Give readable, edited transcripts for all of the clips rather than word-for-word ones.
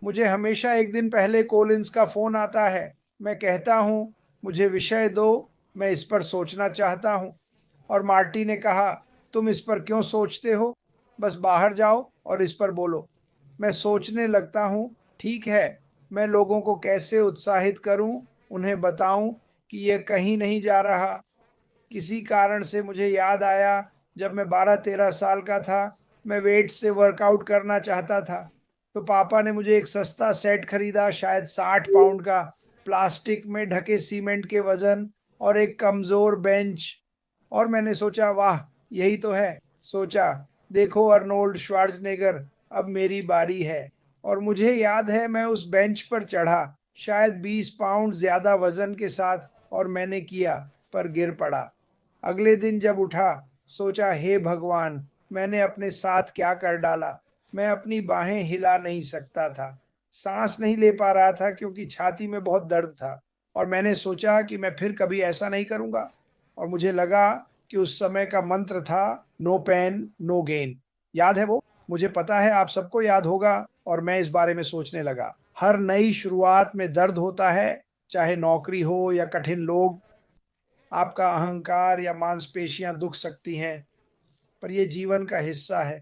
मुझे हमेशा एक दिन पहले कोलिंस का फोन आता है। मैं कहता हूँ, मुझे विषय दो, मैं इस पर सोचना चाहता हूँ। और मार्टी ने कहा, तुम इस पर क्यों सोचते हो? बस बाहर जाओ और इस पर बोलो। मैं सोचने लगता हूँ, ठीक है, मैं लोगों को कैसे उत्साहित करूँ, उन्हें बताऊँ कि यह कहीं नहीं जा रहा। किसी कारण से मुझे याद आया, जब मैं 12-13 साल का था, मैं वेट से वर्कआउट करना चाहता था। तो पापा ने मुझे एक सस्ता सेट खरीदा, शायद 60 पाउंड का, प्लास्टिक में ढके सीमेंट के वजन और एक कमजोर बेंच। और मैंने सोचा, वाह, यही तो है। सोचा, देखो अर्नोल्ड श्वार्ज़नेगर, अब मेरी बारी है। और मुझे याद है, मैं उस बेंच पर चढ़ा, शायद 20 पाउंड ज्यादा वजन के साथ, और मैंने किया, पर गिर पड़ा। अगले दिन जब उठा, सोचा, हे भगवान, मैंने अपने साथ क्या कर डाला। मैं अपनी बाहें हिला नहीं सकता था, सांस नहीं ले पा रहा था क्योंकि छाती में बहुत दर्द था। और मैंने सोचा कि मैं फिर कभी ऐसा नहीं करूंगा। और मुझे लगा कि उस समय का मंत्र था, नो पेन नो गेन। याद है वो? मुझे पता है आप सबको याद होगा। और मैं इस बारे में सोचने लगा, हर नई शुरुआत में दर्द होता है, चाहे नौकरी हो या कठिन लोग। आपका अहंकार या मांसपेशियां दुख सकती हैं, पर यह जीवन का हिस्सा है।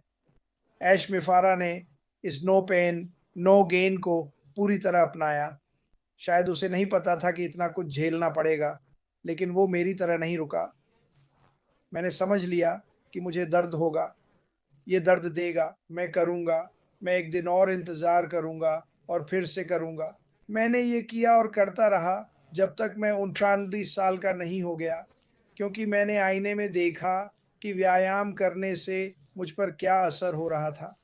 ऐश मिफारा ने इस नो पेन नो गेन को पूरी तरह अपनाया। शायद उसे नहीं पता था कि इतना कुछ झेलना पड़ेगा, लेकिन वो मेरी तरह नहीं रुका। मैंने समझ लिया कि मुझे दर्द होगा, ये दर्द देगा, मैं करूंगा, मैं एक दिन और इंतजार करूंगा, और फिर से करूंगा। मैंने ये किया और करता रहा, जब तक मैं 39 साल का नहीं हो गया, क्योंकि मैंने आईने में देखा कि व्यायाम करने से मुझ पर क्या असर हो रहा था।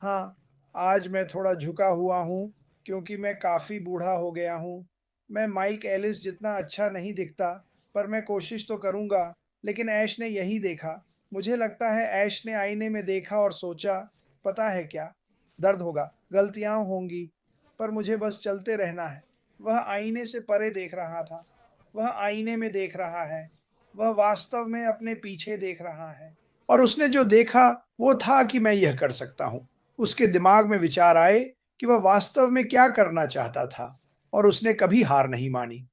हाँ, आज मैं थोड़ा झुका हुआ हूँ, क्योंकि मैं काफ़ी बूढ़ा हो गया हूँ। मैं माइक एलिस जितना अच्छा नहीं दिखता, पर मैं कोशिश तो करूँगा। लेकिन ऐश ने यही देखा। मुझे लगता है ऐश ने आईने में देखा और सोचा, पता है क्या, दर्द होगा, गलतियाँ होंगी, पर मुझे बस चलते रहना है। वह आईने से परे देख रहा था। वह आईने में देख रहा है। वह वास्तव में अपने पीछे देख रहा है। और उसने जो देखा, वो था कि मैं यह कर सकता हूँ। उसके दिमाग में विचार आए कि वह वास्तव में क्या करना चाहता था, और उसने कभी हार नहीं मानी।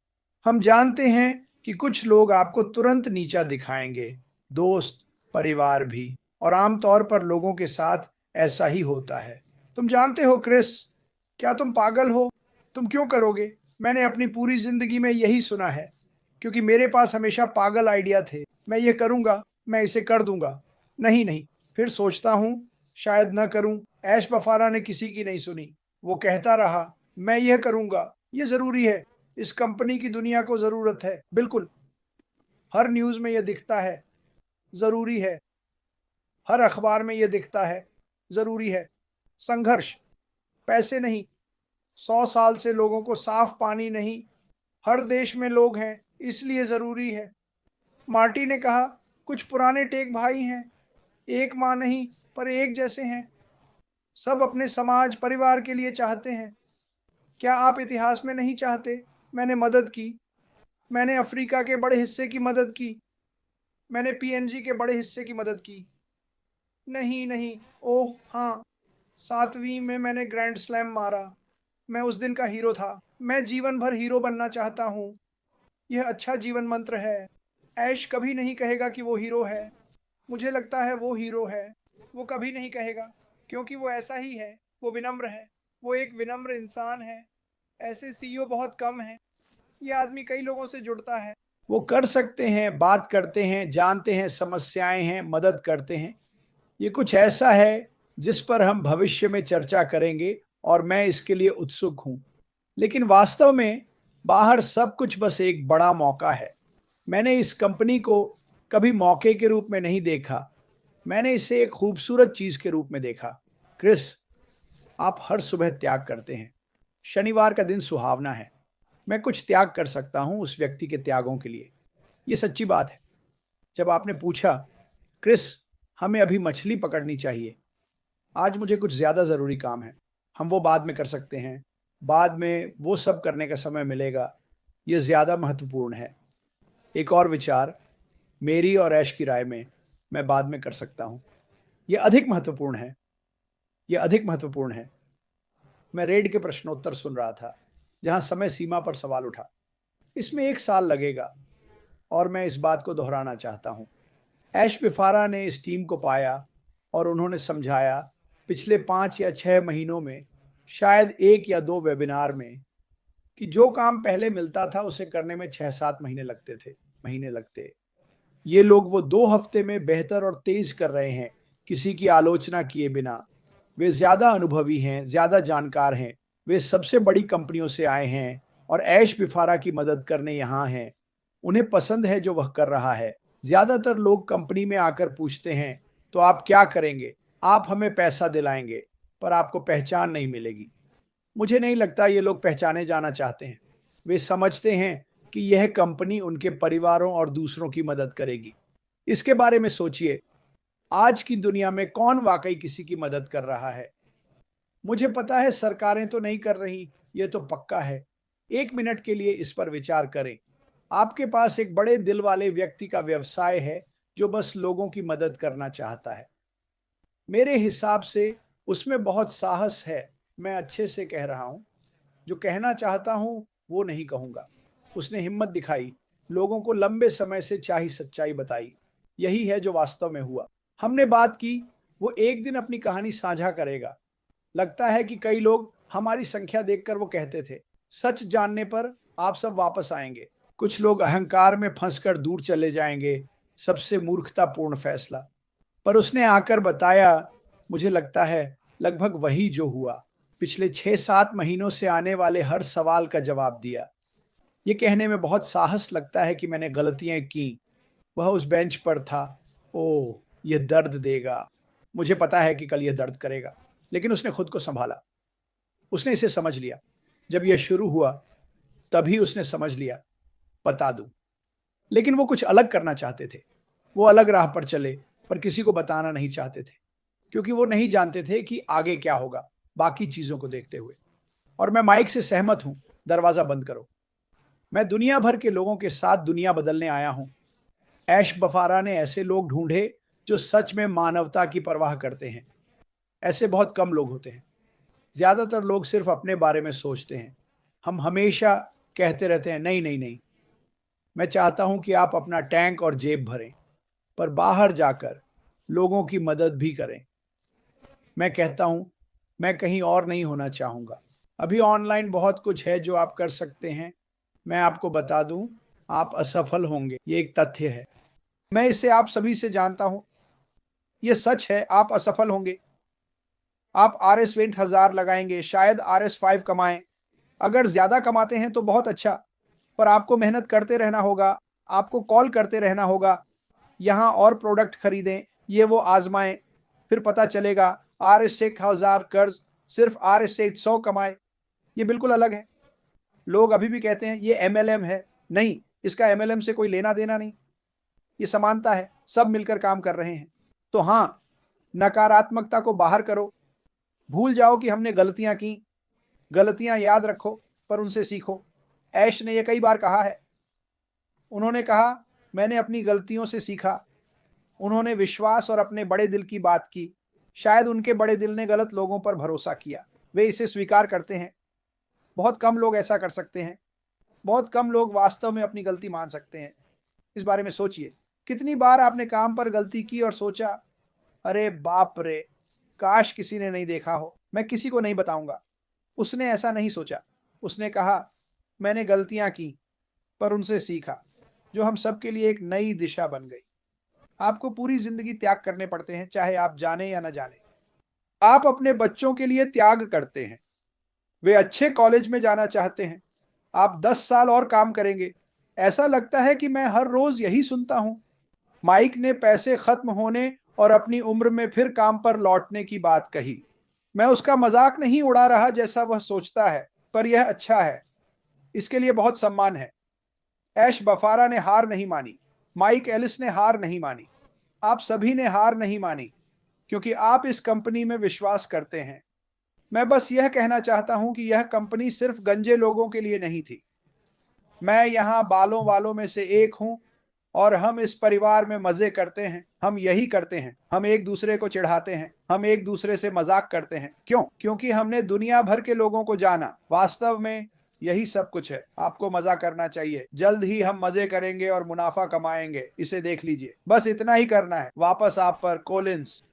हम जानते हैं कि कुछ लोग आपको तुरंत नीचा दिखाएंगे, दोस्त, परिवार भी, और आमतौर पर लोगों के साथ ऐसा ही होता है। तुम जानते हो क्रिस, क्या तुम पागल हो? तुम क्यों करोगे? मैंने अपनी पूरी जिंदगी में यही सुना है, क्योंकि मेरे पास हमेशा पागल आइडिया थे। मैं ये करूंगा, मैं इसे कर दूंगा। नहीं नहीं, फिर सोचता हूँ, शायद न करूं। ऐश बफारा ने किसी की नहीं सुनी। वो कहता रहा, मैं यह करूंगा, ये जरूरी है, इस कंपनी की दुनिया को जरूरत है, बिल्कुल। हर न्यूज में यह दिखता है, जरूरी है। हर अखबार में यह दिखता है, जरूरी है। संघर्ष, पैसे नहीं, 100 साल से लोगों को साफ पानी नहीं। हर देश में लोग हैं, इसलिए जरूरी है। मार्टी ने कहा, कुछ पुराने टेक भाई हैं, एक माँ नहीं, पर एक जैसे हैं। सब अपने समाज परिवार के लिए चाहते हैं। क्या आप इतिहास में नहीं चाहते? मैंने मदद की। मैंने अफ्रीका के बड़े हिस्से की मदद की। मैंने पीएनजी के बड़े हिस्से की मदद की। नहीं नहीं, ओह हाँ, 7वीं में मैंने ग्रैंड स्लैम मारा। मैं उस दिन का हीरो था। मैं जीवन भर हीरो बनना चाहता हूँ। यह अच्छा जीवन मंत्र है। ऐश कभी नहीं कहेगा कि वो हीरो है। मुझे लगता है वो हीरो है। वो कभी नहीं कहेगा, क्योंकि वो ऐसा ही है। वो विनम्र है। वो एक विनम्र इंसान है। ऐसे सीईओ बहुत कम हैं। ये आदमी कई लोगों से जुड़ता है। वो कर सकते हैं, बात करते हैं, जानते हैं समस्याएं हैं, मदद करते हैं। ये कुछ ऐसा है जिस पर हम भविष्य में चर्चा करेंगे, और मैं इसके लिए उत्सुक हूं। लेकिन वास्तव में बाहर सब कुछ बस एक बड़ा मौका है। मैंने इस कंपनी को कभी मौके के रूप में नहीं देखा, मैंने इसे एक खूबसूरत चीज के रूप में देखा। क्रिस, आप हर सुबह त्याग करते हैं। शनिवार का दिन सुहावना है। मैं कुछ त्याग कर सकता हूं उस व्यक्ति के त्यागों के लिए। ये सच्ची बात है। जब आपने पूछा, क्रिस, हमें अभी मछली पकड़नी चाहिए, आज मुझे कुछ ज्यादा जरूरी काम है, हम वो बाद में कर सकते हैं, बाद में वो सब करने का समय मिलेगा, ये ज्यादा महत्वपूर्ण है। एक और विचार, मेरी और ऐश की राय में, मैं बाद में कर सकता हूं, ये अधिक महत्वपूर्ण है। ये अधिक महत्वपूर्ण है। मैं रेड के प्रश्नोत्तर सुन रहा था, जहां समय सीमा पर सवाल उठा। इसमें 1 साल लगेगा और मैं इस बात को दोहराना चाहता हूं। ऐश पिफारा ने इस टीम को पाया और उन्होंने समझाया पिछले 5 या 6 महीनों में, शायद 1 या 2 वेबिनार में, कि जो काम पहले मिलता था उसे करने में 6-7 महीने लगते थे, महीने लगते, ये लोग वो 2 हफ्ते में बेहतर और तेज कर रहे हैं, किसी की आलोचना किए बिना। वे ज्यादा अनुभवी हैं, ज्यादा जानकार हैं, वे सबसे बड़ी कंपनियों से आए हैं और ऐश पिफारा की मदद करने यहाँ हैं। उन्हें पसंद है जो वह कर रहा है। ज्यादातर लोग कंपनी में आकर पूछते हैं, तो आप क्या करेंगे? आप हमें पैसा दिलाएंगे, पर आपको पहचान नहीं मिलेगी। मुझे नहीं लगता ये लोग पहचाने जाना चाहते हैं। वे समझते हैं कि यह कंपनी उनके परिवारों और दूसरों की मदद करेगी। इसके बारे में सोचिए, आज की दुनिया में कौन वाकई किसी की मदद कर रहा है? मुझे पता है सरकारें तो नहीं कर रही, ये तो पक्का है। 1 मिनट के लिए इस पर विचार करें। आपके पास एक बड़े दिल वाले व्यक्ति का व्यवसाय है जो बस लोगों की मदद करना चाहता है। मेरे हिसाब से उसमें बहुत साहस है। मैं अच्छे से कह रहा हूं, जो कहना चाहता हूं वो नहीं कहूंगा। उसने हिम्मत दिखाई, लोगों को लंबे समय से चाही सच्चाई बताई। यही है जो वास्तव में हुआ। हमने बात की, वो एक दिन अपनी कहानी साझा करेगा। लगता है कि कई लोग हमारी संख्या देखकर वो कहते थे, सच जानने पर आप सब वापस आएंगे। कुछ लोग अहंकार में फंसकर दूर चले जाएंगे। सबसे मूर्खतापूर्ण फैसला। पर उसने आकर बताया, मुझे लगता है लगभग वही जो हुआ। पिछले 6-7 महीनों से आने वाले हर सवाल का जवाब दिया। ये कहने में बहुत साहस लगता है कि मैंने गलतियां की। वह उस बेंच पर था। ओह, यह दर्द देगा। मुझे पता है कि कल यह दर्द करेगा, लेकिन उसने खुद को संभाला। उसने इसे समझ लिया। जब यह शुरू हुआ तभी उसने समझ लिया, बता दूं। लेकिन वो कुछ अलग करना चाहते थे। वो अलग राह पर चले, पर किसी को बताना नहीं चाहते थे, क्योंकि वो नहीं जानते थे कि आगे क्या होगा, बाकी चीजों को देखते हुए। और मैं माइक से सहमत हूं। दरवाजा बंद करो। मैं दुनिया भर के लोगों के साथ दुनिया बदलने आया हूं। ऐश बफारा ने ऐसे लोग ढूंढे जो सच में मानवता की परवाह करते हैं। ऐसे बहुत कम लोग होते हैं। ज्यादातर लोग सिर्फ अपने बारे में सोचते हैं। हम हमेशा कहते रहते हैं, नहीं नहीं नहीं। मैं चाहता हूं कि आप अपना टैंक और जेब भरें, पर बाहर जाकर लोगों की मदद भी करें। मैं कहता हूं, मैं कहीं और नहीं होना चाहूंगा। अभी ऑनलाइन बहुत कुछ है जो आप कर सकते हैं। मैं आपको बता दूं, आप असफल होंगे, ये एक तथ्य है। मैं इसे आप सभी से जानता हूं। ये सच है, आप असफल होंगे। आप RS 20,000 लगाएंगे, शायद RS 5 कमाएं। अगर ज्यादा कमाते हैं तो बहुत अच्छा, पर आपको मेहनत करते रहना होगा। आपको कॉल करते रहना होगा, यहाँ और प्रोडक्ट खरीदें, ये वो आजमाएं, फिर पता चलेगा। RS 1,000 कर्ज सिर्फ RS से 100 कमाए, ये बिल्कुल अलग है। लोग अभी भी कहते हैं ये MLM है। नहीं, इसका MLM से कोई लेना देना नहीं। ये समानता है, सब मिलकर काम कर रहे हैं। तो हाँ, नकारात्मकता को बाहर करो। भूल जाओ कि हमने गलतियां की। गलतियां याद रखो, पर उनसे सीखो। ऐश ने यह कई बार कहा है। उन्होंने कहा, मैंने अपनी गलतियों से सीखा। उन्होंने विश्वास और अपने बड़े दिल की बात की। शायद उनके बड़े दिल ने गलत लोगों पर भरोसा किया। वे इसे स्वीकार करते हैं। बहुत कम लोग ऐसा कर सकते हैं। बहुत कम लोग वास्तव में अपनी गलती मान सकते हैं। इस बारे में सोचिए, कितनी बार आपने काम पर गलती की और सोचा, अरे बाप रे, काश किसी ने नहीं देखा हो, मैं किसी को नहीं बताऊंगा। उसने ऐसा नहीं सोचा। उसने कहा, मैंने गलतियां की, पर उनसे सीखा, जो हम सबके लिए एक नई दिशा बन गई। आपको पूरी जिंदगी त्याग करने पड़ते हैं, चाहे आप जाने या न जाने। आप अपने बच्चों के लिए त्याग करते हैं। वे अच्छे कॉलेज में जाना चाहते हैं। आप 10 साल और काम करेंगे। ऐसा लगता है कि मैं हर रोज यही सुनता हूं। माइक ने पैसे खत्म होने और अपनी उम्र में फिर काम पर लौटने की बात कही। मैं उसका मजाक नहीं उड़ा रहा जैसा वह सोचता है, पर यह अच्छा है। इसके लिए बहुत सम्मान है। ऐश बफारा ने हार नहीं मानी। माइक एलिस ने हार नहीं मानी। आप सभी ने हार नहीं मानी, क्योंकि आप इस कंपनी में विश्वास करते हैं। मैं बस यह कहना चाहता हूं कि यह कंपनी सिर्फ गंजे लोगों के लिए नहीं थी। मैं यहाँ बालों वालों में से एक हूं, और हम इस परिवार में मजे करते हैं। हम यही करते हैं। हम एक दूसरे को चिढ़ाते हैं, हम एक दूसरे से मजाक करते हैं। क्यों? क्योंकि हमने दुनिया भर के लोगों को जाना। वास्तव में यही सब कुछ है। आपको मजा करना चाहिए। जल्द ही हम मजे करेंगे और मुनाफा कमाएंगे। इसे देख लीजिए। बस इतना ही करना है। वापस आप पर कोलिंस